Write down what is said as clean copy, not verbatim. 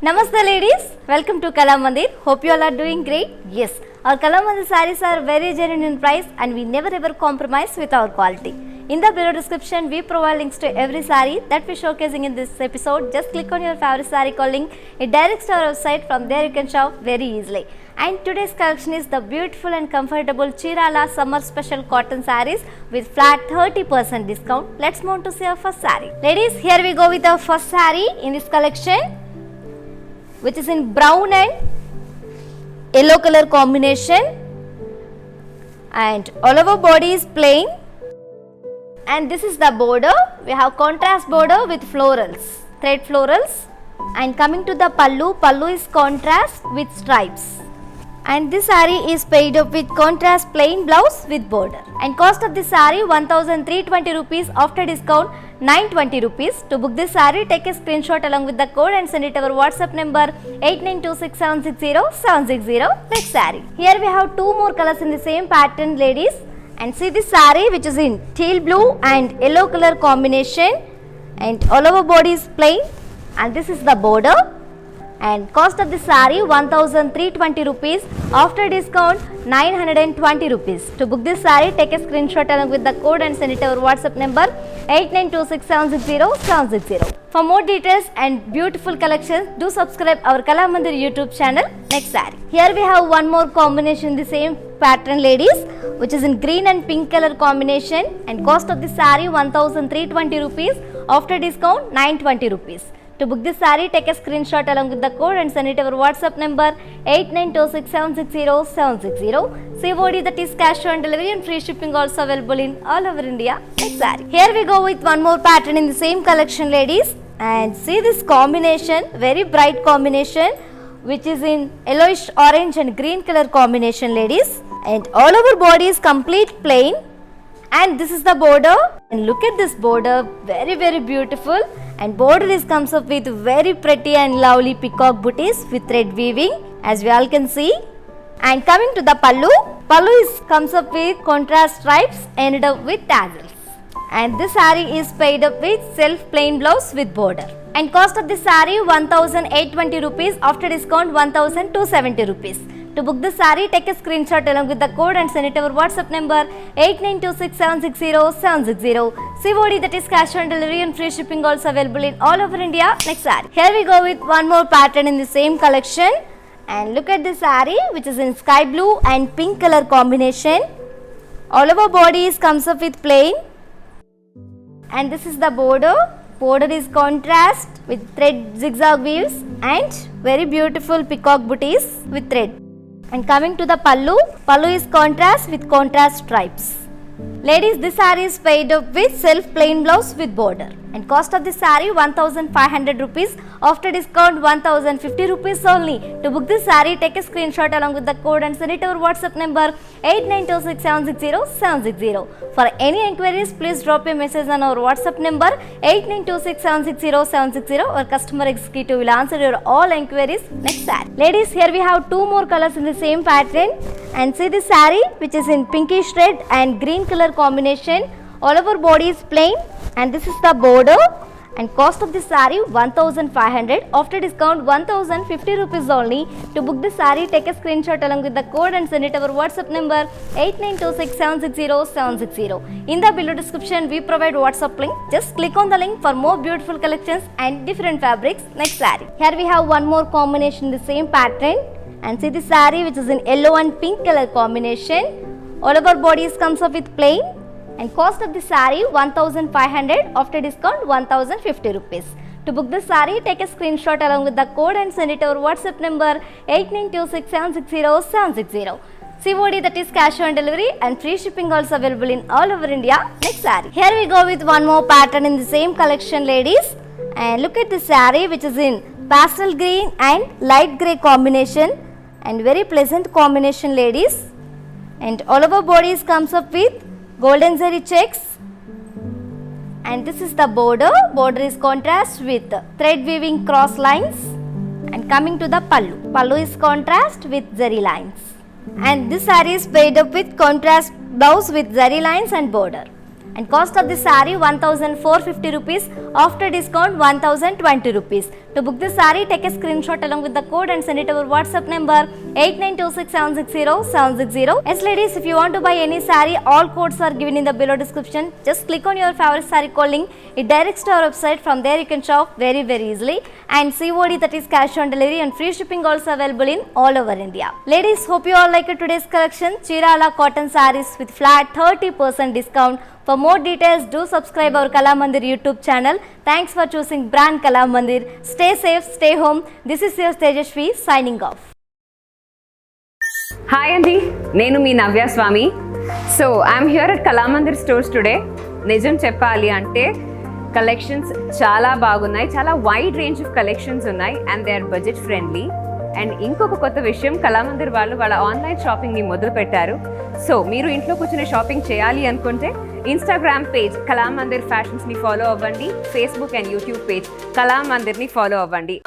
Namaste ladies, welcome to Kala Mandir. Hope you all are doing great. Yes, our Kala Mandir sarees are very genuine in price and we never ever compromise with our quality. In the below description, we provide links to every saree that we showcasing in this episode. Just click on your favorite saree called link. It directs to our website. From there you can shop very easily. And today's collection is the beautiful and comfortable Chirala summer special cotton sarees with flat 30% discount. Let's move on to see our first saree. Ladies, here we go with our first saree in this collection, which is in brown and yellow color combination, and all over body is plain, and this is the border. We have contrast border with florals, thread florals, and coming to the pallu is contrast with stripes, and this saree is paired up with contrast plain blouse with border. And cost of this saree 1320 rupees, after discount 920 rupees. To book this saree, take a screenshot along with the code and send it to our WhatsApp number 8926760760. Next saree. Here we have two more colors in the same pattern, ladies. And see this saree, which is in teal blue and yellow color combination, and all over body is plain, and this is the border. And cost of the saree 1320 rupees, after discount 920 rupees. To book this saree, take a screenshot along with the code and send it to our WhatsApp number 8926760760. For more details and beautiful collections, do subscribe our Kala Mandir YouTube channel. Next saree. Here we have one more combination in the same pattern, ladies, which is in green and pink color combination, and cost of the saree 1320 rupees, after discount 920 rupees. To book this saree, take a screenshot along with the code and send it to our WhatsApp number 8926760760. COD, that is cash on delivery, and free shipping also available in all over India. Next saree. Here we go with one more pattern in the same collection, ladies, and see this combination, very bright combination, which is in yellowish orange and green color combination, ladies, and all over body is complete plain, and this is the border. And look at this border, very beautiful, and border is comes up with very pretty and lovely peacock booties with thread weaving, as we all can see. And coming to the pallu is comes up with contrast stripes ended up with tassels, and this saree is paired up with self plain blouse with border. And cost of this saree 1820 rupees, after discount 1270 rupees. To book this saree, take a screenshot along with the code and send it to our WhatsApp number 8926760760. COD, that is cash on delivery, and free shipping also available in all over India. Next saree. Here we go with one more pattern in the same collection, and look at this saree, which is in sky blue and pink color combination. All over body is comes up with plain, and this is the border. Border is contrast with thread zigzag weaves and very beautiful peacock booties with thread. And coming to the pallu is contrast with contrast stripes. Ladies, this saree is paired up with self plain blouse with border. And cost of this saree 1500 rupees, after discount 1050 rupees only. To book this saree, take a screenshot along with the code and send it to our WhatsApp number 8926760760. For any enquiries, please drop a message on our WhatsApp number 8926760760. Our customer executive will answer your all enquiries. Next saree. Ladies, here we have two more colors in the same pattern, and see this saree, which is in pinkish red and green color combination. All over body is plain, and this is the border. And cost of this saree 1500, after discount 1050 rupees only. To book this saree, take a screenshot along with the code and send it to our WhatsApp number 8926760760. In the below description, we provide WhatsApp link. Just click on the link for more beautiful collections and different fabrics. Next saree. Here we have one more combination in the same pattern, and see this saree, which is in yellow and pink color combination. All over bodies comes up with plain, and cost of this saree 1500, after discount 1050 rupees. To book this saree, take a screenshot along with the code and send it to our WhatsApp number 8926760760. COD, that is cash on delivery, and free shipping also available in all over India. Next saree. Here we go with one more pattern in the same collection, ladies, and look at this saree, which is in pastel green and light grey combination, and very pleasant combination, ladies. And all over bodies comes up with golden zari checks, and this is the border. Border is contrast with thread weaving cross lines. And coming to the pallu is contrast with zari lines, and this saree is paired up with contrast blouse with zari lines and border. and cost of the saree 1450 rupees, after discount 1020 rupees. To book this saree, take a screenshot along with the code and send it to our WhatsApp number 8926760760. Yes ladies, if you want to buy any saree, all codes are given in the below description. Just click on your favorite saree code link, it directs to our website. From there you can shop very easily, and COD, that is cash on delivery, and free shipping also available in all over India. Ladies, hope you all like today's collection, Chirala cotton sarees with flat 30% discount. For more details, do subscribe our Kalamandir YouTube channel. Thanks for choosing brand Kalamandir. Stay safe, stay home. This is your Tejashvi signing off. Hi అండి, నేను మీ Navya Swamy. So I'm here at Kalamandir stores today. నిజం చెప్పాలి అంటే collections చాలా బాగున్నాయి, చాలా wide range of collections ఉన్నాయి, and they are budget friendly. And ఇంకొక కొత్త విషయం, కళామందిర్ వాళ్ళు వాళ్ళ ఆన్లైన్ షాపింగ్ని మొదలు పెట్టారు. సో మీరు ఇంట్లో కూర్చొని షాపింగ్ చేయాలి అనుకుంటే ఇన్స్టాగ్రామ్ పేజ్ కళామందిర్ ఫ్యాషన్స్ని ఫాలో అవ్వండి, ఫేస్బుక్ అండ్ యూట్యూబ్ పేజ్ కళామందిర్ని ఫాలో అవ్వండి.